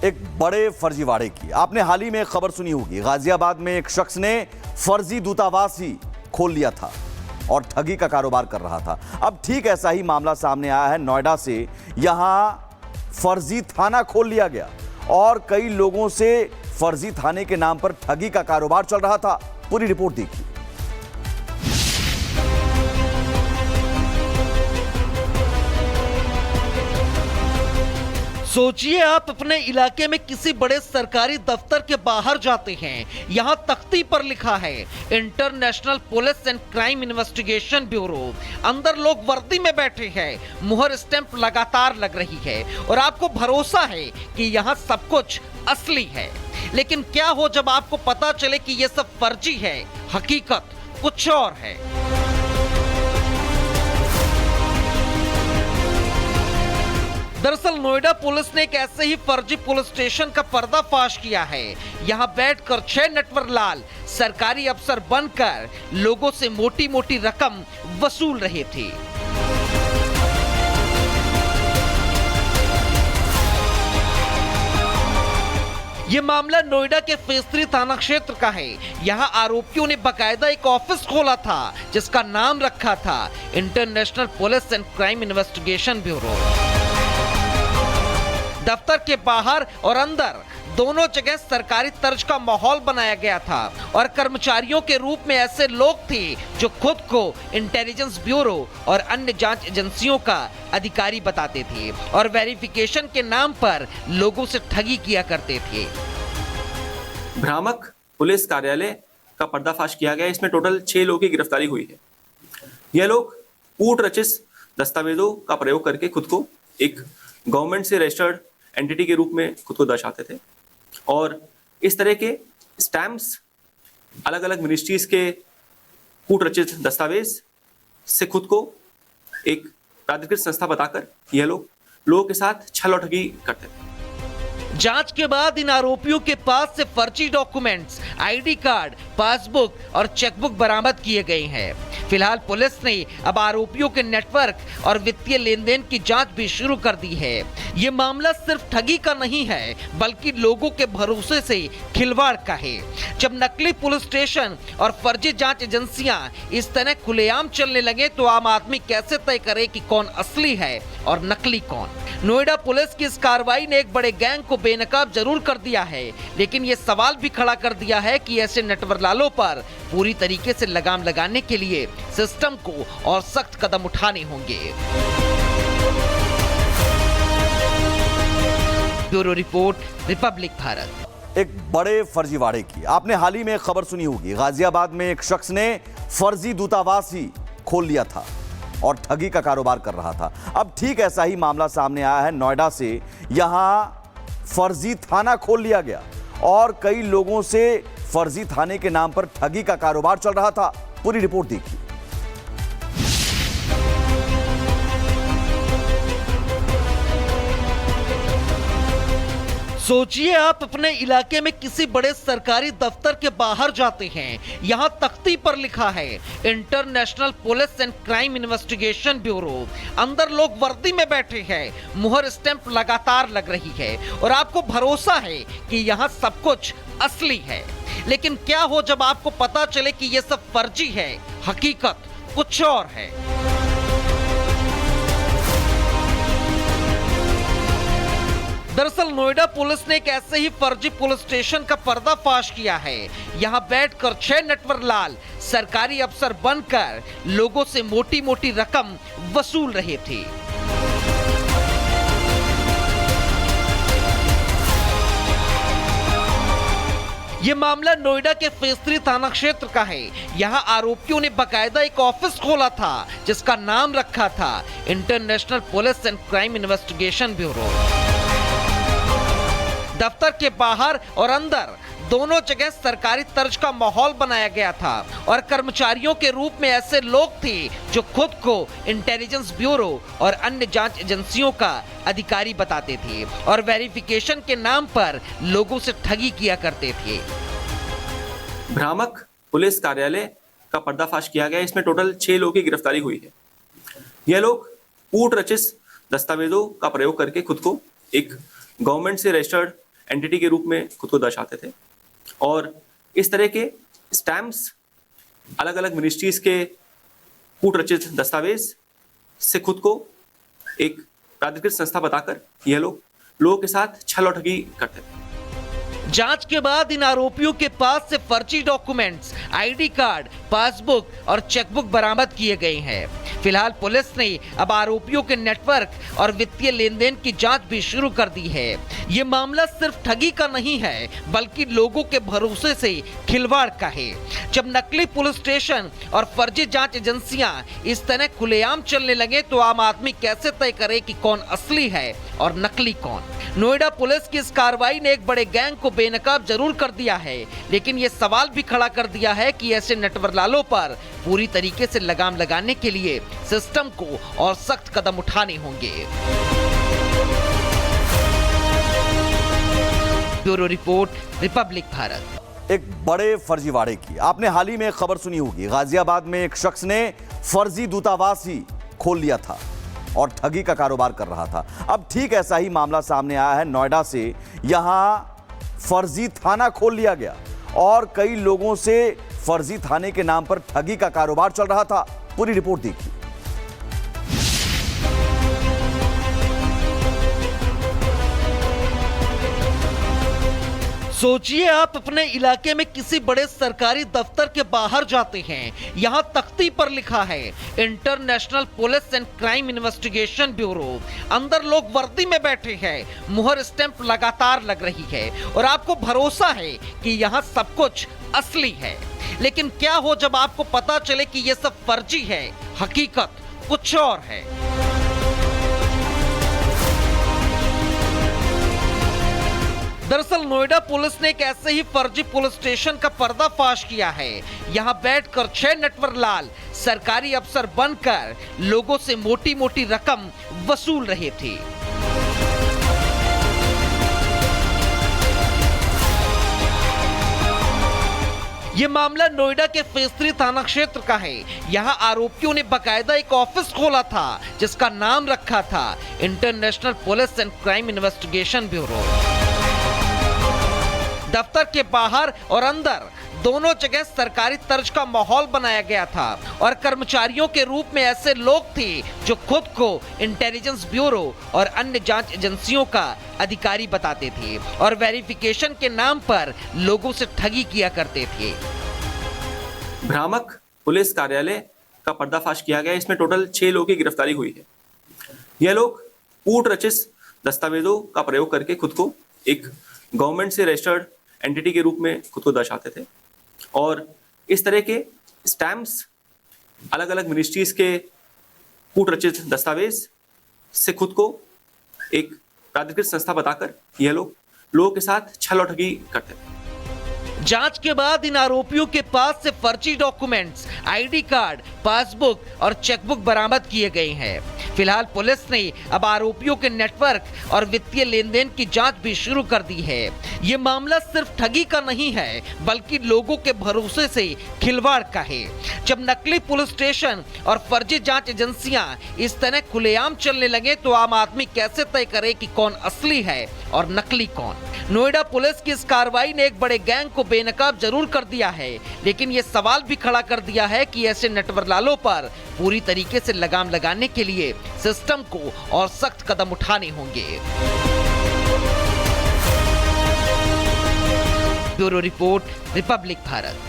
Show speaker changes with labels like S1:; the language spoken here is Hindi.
S1: एक बड़े फर्जीवाड़े की। आपने हाल ही में एक खबर सुनी होगी, गाजियाबाद में एक शख्स ने फर्जी दूतावास ही खोल लिया था और ठगी का कारोबार कर रहा था। अब ठीक ऐसा ही मामला सामने आया है नोएडा से। यहां फर्जी थाना खोल लिया गया और कई लोगों से फर्जी थाने के नाम पर ठगी का कारोबार चल रहा था। पूरी रिपोर्ट देखिए।
S2: सोचिए, आप अपने इलाके में किसी बड़े सरकारी दफ्तर के बाहर जाते हैं, यहाँ तख्ती पर लिखा है international police and crime investigation bureau. अंदर लोग वर्दी में बैठे हैं, मुहर स्टैंप लगातार लग रही है और आपको भरोसा है कि यहाँ सब कुछ असली है। लेकिन क्या हो जब आपको पता चले कि ये सब फर्जी है, हकीकत कुछ और है। दरअसल नोएडा पुलिस ने एक ऐसे ही फर्जी पुलिस स्टेशन का पर्दाफाश किया है। यहां बैठकर 6 नटवरलाल सरकारी अफसर बनकर लोगों से मोटी मोटी रकम वसूल रहे थे। ये मामला नोएडा के फेज 3 थाना क्षेत्र का है। यहाँ आरोपियों ने बकायदा एक ऑफिस खोला था जिसका नाम रखा था international police and crime investigation bureau. दफ्तर के बाहर और अंदर दोनों जगह सरकारी तर्ज का माहौल बनाया गया था और कर्मचारियों के रूप में ऐसे लोग थे जो खुद को इंटेलिजेंस ब्यूरो और अन्य जांच एजेंसियों का अधिकारी बताते थे और वेरिफिकेशन के नाम पर लोगों से ठगी किया करते थे।
S3: भ्रामक पुलिस कार्यालय का पर्दाफाश किया गया। इसमें टोटल 6 लोगों की गिरफ्तारी हुई है। यह लोग कूट रचित दस्तावेजों का प्रयोग करके खुद को एक गवर्नमेंट से रजिस्टर्ड एंटिटी के रूप में खुद को दर्शाते थे और इस तरह के स्टैम्प्स अलग अलग मिनिस्ट्रीज के कूट रचित दस्तावेज से खुद को एक प्राधिकृत संस्था बताकर यह लोग लोगों के साथ छल और ठगी करते थे।
S2: जांच के बाद इन आरोपियों के पास से फर्जी डॉक्यूमेंट्स, आईडी कार्ड, पासबुक और चेकबुक बरामद किए गए हैं। फिलहाल पुलिस ने अब आरोपियों के नेटवर्क और वित्तीय लेन देन की जांच भी शुरू कर दी है। ये मामला सिर्फ ठगी का नहीं है बल्कि लोगों के भरोसे से खिलवाड़ का है। जब नकली पुलिस स्टेशन और फर्जी जांच एजेंसियां इस तरह खुलेआम चलने लगे तो आम आदमी कैसे तय करे कि कौन असली है और नकली कौन। नोएडा पुलिस की इस कार्रवाई ने एक बड़े गैंग को बेनकाब जरूर कर दिया है, लेकिन ये सवाल भी खड़ा कर दिया है कि ऐसे नटवरलालों पर पूरी तरीके से लगाम लगाने के लिए सिस्टम को और सख्त कदम उठाने होंगे। Bureau report, Republic Bharat.
S1: एक बड़े फर्जीवाड़े की। आपने हाल ही में एक खबर सुनी होगी, गाजियाबाद में एक शख्स ने फर्जी दूतावास ही खोल लिया था और ठगी का कारोबार कर रहा था। अब ठीक ऐसा ही मामला सामने आया है नोएडा से। यहां फर्जी थाना खोल लिया गया और कई लोगों से फर्जी थाने के नाम पर ठगी का कारोबार चल रहा था। पूरी रिपोर्ट देखिए।
S2: सोचिए, आप अपने इलाके में किसी बड़े सरकारी दफ्तर के बाहर जाते हैं, यहाँ तख्ती पर लिखा है international police and crime investigation bureau. अंदर लोग वर्दी में बैठे हैं, मुहर स्टैंप लगातार लग रही है और आपको भरोसा है कि यहाँ सब कुछ असली है। लेकिन क्या हो जब आपको पता चले कि ये सब फर्जी है, हकीकत कुछ और है। दरअसल नोएडा पुलिस ने एक ऐसे ही फर्जी पुलिस स्टेशन का पर्दाफाश किया है। यहाँ बैठकर 6 नटवरलाल सरकारी अफसर बनकर लोगों से मोटी मोटी रकम वसूल रहे थे। ये मामला नोएडा के फेज 3 थाना क्षेत्र का है। यहाँ आरोपियों ने बकायदा एक ऑफिस खोला था जिसका नाम रखा था international police and crime investigation bureau. दफ्तर के बाहर और अंदर दोनों जगह सरकारी तर्ज का माहौल बनाया गया था और कर्मचारियों के रूप में ऐसे लोग थे जो खुद को इंटेलिजेंस ब्यूरो और अन्य जांच एजेंसियों का अधिकारी बताते थे और वेरिफिकेशन के नाम पर लोगों से ठगी किया करते थे।
S3: भ्रामक पुलिस कार्यालय का पर्दाफाश किया गया। इसमें टोटल 6 लोगों की गिरफ्तारी हुई है। यह लोग कूट रचित दस्तावेजों का प्रयोग करके खुद को एक गवर्नमेंट से रजिस्टर्ड एंटिटी के रूप में खुद को दर्शाते थे और इस तरह के स्टैम्प्स अलग अलग मिनिस्ट्रीज के कूट रचित दस्तावेज से खुद को एक प्राधिकृत संस्था बताकर यह लोग लोगों के साथ छल और ठगी करते थे।
S2: जांच के बाद इन आरोपियों के पास से फर्जी डॉक्यूमेंट्स, आईडी कार्ड, पासबुक और चेकबुक बरामद किए गए हैं। फिलहाल पुलिस ने अब आरोपियों के नेटवर्क और वित्तीय लेन देन की जांच भी शुरू कर दी है। ये मामला सिर्फ ठगी का नहीं है, बल्कि लोगों के भरोसे से खिलवाड़ का है। जब नकली पुलिस स्टेशन और फर्जी जांच एजेंसियां इस तरह खुलेआम चलने लगे तो आम आदमी कैसे तय करे कि कौन असली है और नकली कौन। नोएडा पुलिस की इस कार्रवाई ने एक बड़े गैंग को बेनकाब जरूर कर दिया है, लेकिन ये सवाल भी खड़ा कर दिया है कि ऐसे नटवरलालों पर पूरी तरीके से लगाम लगाने के लिए सिस्टम को और सख्त कदम उठाने होंगे। Bureau report, Republic Bharat.
S1: एक बड़े फर्जीवाड़े की आपने हाल ही में एक खबर सुनी होगी। गाजियाबाद में एक शख्स ने फर्जी दूतावास ही खोल लिया था और ठगी का कारोबार कर रहा था। अब ठीक ऐसा ही मामला सामने आया है नोएडा से। यहां फर्जी थाना खोल लिया गया और कई लोगों से फर्जी थाने के नाम पर ठगी का कारोबार चल रहा था। पूरी रिपोर्ट देखिए।
S2: सोचिए, आप अपने इलाके में किसी बड़े सरकारी दफ्तर के बाहर जाते हैं, यहाँ तख्ती पर लिखा है international police and crime investigation bureau. अंदर लोग वर्दी में बैठे हैं, मुहर स्टैंप लगातार लग रही है और आपको भरोसा है कि यहाँ सब कुछ असली है। लेकिन क्या हो जब आपको पता चले कि ये सब फर्जी है, हकीकत कुछ और है। दरअसल नोएडा पुलिस ने एक ऐसे ही फर्जी पुलिस स्टेशन का पर्दाफाश किया है। यहां बैठकर 6 नटवरलाल सरकारी अफसर बनकर लोगों से मोटी मोटी रकम वसूल रहे थे। ये मामला नोएडा के फेज 3 थाना क्षेत्र का है। यहाँ आरोपियों ने बकायदा एक ऑफिस खोला था जिसका नाम रखा था international police and crime investigation bureau. दफ्तर के बाहर और अंदर दोनों जगह सरकारी तर्ज का माहौल बनाया गया था और कर्मचारियों के रूप में ऐसे लोग थे जो खुद को इंटेलिजेंस ब्यूरो और अन्य जांच एजेंसियों का अधिकारी बताते थे और वेरिफिकेशन के नाम पर लोगों से ठगी किया करते थे।
S3: भ्रामक पुलिस कार्यालय का पर्दाफाश किया गया। इसमें टोटल 6 लोगों की गिरफ्तारी हुई है। यह लोग कूट रचित दस्तावेजों का प्रयोग करके खुद को एक गवर्नमेंट से रजिस्टर्ड एंटिटी के रूप में खुद को दर्शाते थे और इस तरह के स्टैम्प्स अलग अलग मिनिस्ट्रीज के कूट रचित दस्तावेज से खुद को एक प्राधिकृत संस्था बताकर यह लोग लोगों के साथ छल और ठगी करते थे।
S2: जांच के बाद इन आरोपियों के पास से फर्जी डॉक्यूमेंट्स, आईडी कार्ड, पासबुक और चेकबुक बरामद किए गए हैं। फिलहाल पुलिस ने अब आरोपियों के नेटवर्क और वित्तीय लेन देन की जांच भी शुरू कर दी है। ये मामला सिर्फ ठगी का नहीं है, बल्कि लोगों के भरोसे से खिलवाड़ का है। जब नकली पुलिस स्टेशन और फर्जी जांच एजेंसियां इस तरह खुलेआम चलने लगे तो आम आदमी कैसे तय करे कि कौन असली है और नकली कौन। नोएडा पुलिस की इस कार्रवाई ने एक बड़े गैंग को बेनकाब जरूर कर दिया है, लेकिन ये सवाल भी खड़ा कर दिया है कि ऐसे नटवरलालों पर पूरी तरीके से लगाम लगाने के लिए सिस्टम को और सख्त कदम उठाने होंगे। Bureau report, Republic Bharat.